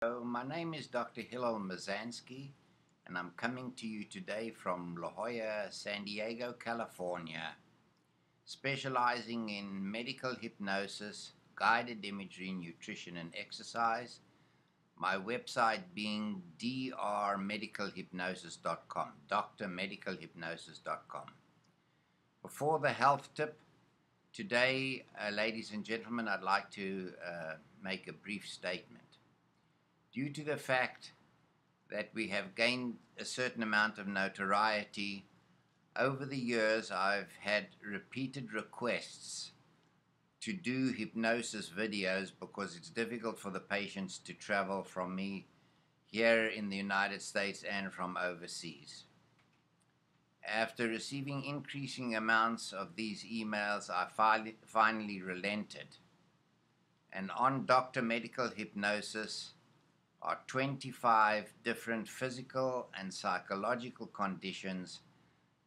So my name is Dr. Hillel Mazansky, and I'm coming to you today from La Jolla, San Diego, California, specializing in medical hypnosis, guided imagery, nutrition, and exercise. My website being drmedicalhypnosis.com, drmedicalhypnosis.com. Before the health tip, today, ladies and gentlemen, I'd like to make a brief statement. Due to the fact that we have gained a certain amount of notoriety, over the years I've had repeated requests to do hypnosis videos because it's difficult for the patients to travel from me here in the United States and from overseas. After receiving increasing amounts of these emails, I finally relented. And on Dr. Medical Hypnosis are 25 different physical and psychological conditions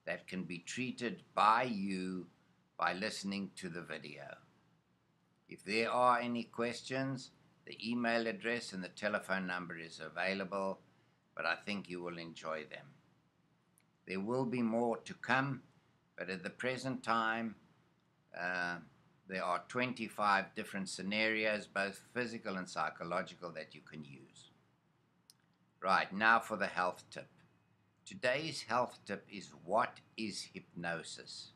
that can be treated by you by listening to the video. If there are any questions, the email address and the telephone number is available, but I think you will enjoy them. There will be more to come, but at the present time, there are 25 different scenarios, both physical and psychological, that you can use. Right, now for the health tip. Today's health tip is, what is hypnosis?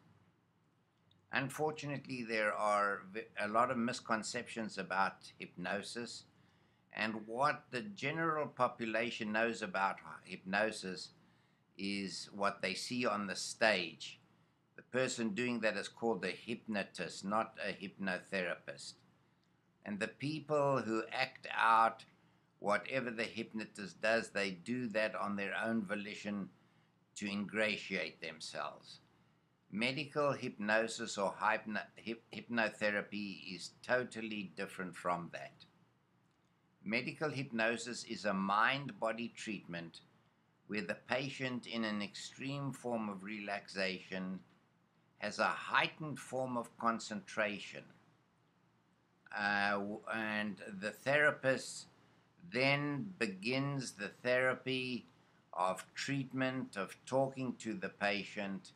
Unfortunately, there are a lot of misconceptions about hypnosis, and what the general population knows about hypnosis is what they see on the stage. The person doing that is called a hypnotist, not a hypnotherapist. And the people who act out whatever the hypnotist does, they do that on their own volition to ingratiate themselves. Medical hypnosis or hypnotherapy is totally different from that. Medical hypnosis is a mind-body treatment where the patient, in an extreme form of relaxation, has a heightened form of concentration. And the therapist then begins the therapy of treatment, of talking to the patient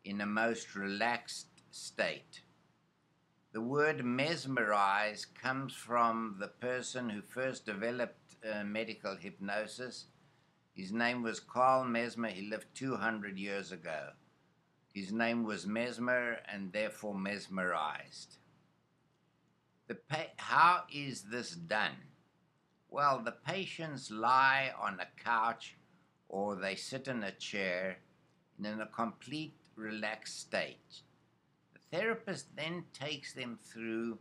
in a most relaxed state. The word mesmerize comes from the person who first developed medical hypnosis. His name was Carl Mesmer. He lived 200 years ago. His name was Mesmer, and therefore mesmerized. How is this done? Well, the patients lie on a couch or they sit in a chair in a complete relaxed state. The therapist then takes them through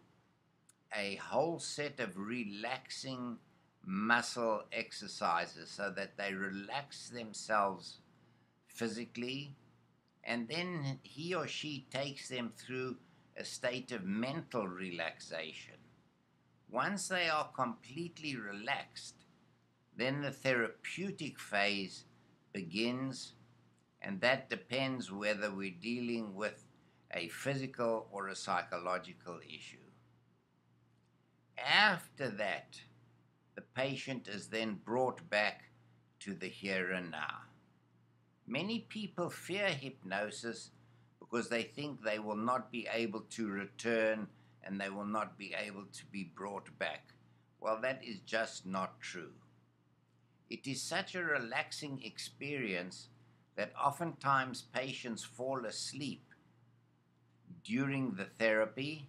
a whole set of relaxing muscle exercises so that they relax themselves physically, and then he or she takes them through a state of mental relaxation. Once they are completely relaxed, then the therapeutic phase begins, and that depends whether we're dealing with a physical or a psychological issue. After that, the patient is then brought back to the here and now. Many people fear hypnosis because they think they will not be able to return and they will not be able to be brought back. Well, that is just not true. It is such a relaxing experience that oftentimes patients fall asleep during the therapy,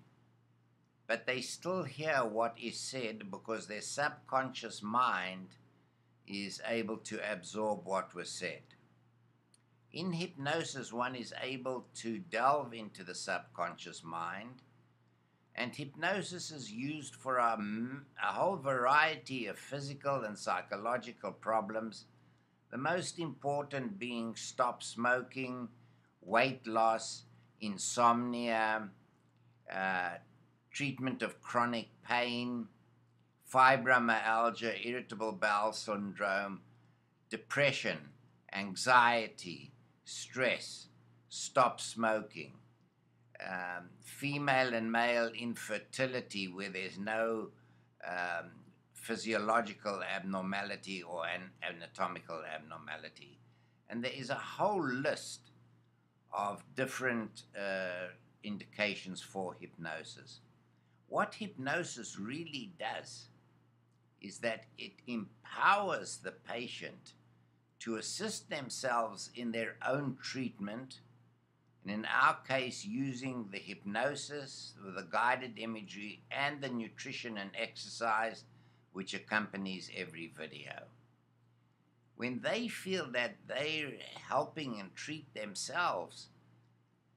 but they still hear what is said because their subconscious mind is able to absorb what was said. In hypnosis, one is able to delve into the subconscious mind, and hypnosis is used for a whole variety of physical and psychological problems, the most important being stop smoking, weight loss, insomnia, treatment of chronic pain, fibromyalgia, irritable bowel syndrome, depression, anxiety, stress, stop smoking, female and male infertility where there's no physiological abnormality or an anatomical abnormality. And there is a whole list of different indications for hypnosis. What hypnosis really does is that it empowers the patient to assist themselves in their own treatment, and in our case, using the hypnosis, the guided imagery, and the nutrition and exercise which accompanies every video. When they feel that they're helping and treat themselves,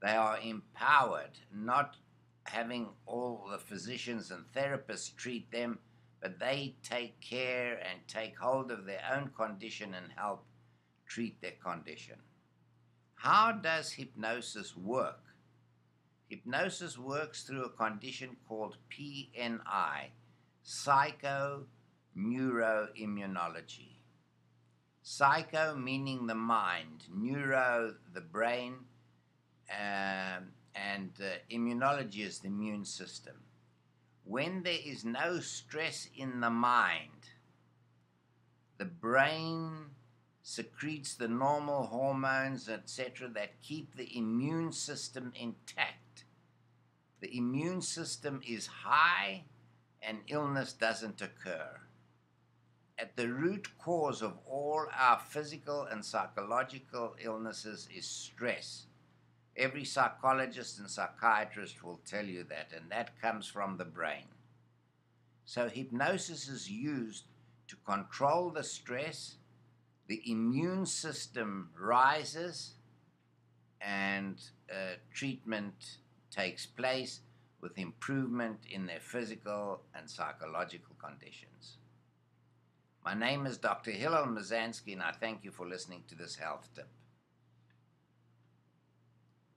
they are empowered, not having all the physicians and therapists treat them, but they take care and take hold of their own condition and help treat their condition. How does hypnosis work? Hypnosis works through a condition called PNI, psychoneuroimmunology. Psycho meaning the mind, neuro the brain, and immunology is the immune system. When there is no stress in the mind, the brain secretes the normal hormones, etc., that keep the immune system intact. The immune system is high and illness doesn't occur. At the root cause of all our physical and psychological illnesses is stress. Every psychologist and psychiatrist will tell you that, and that comes from the brain. So hypnosis is used to control the stress, the immune system rises, and treatment takes place with improvement in their physical and psychological conditions. My name is Dr. Hillel Mazansky, and I thank you for listening to this health tip.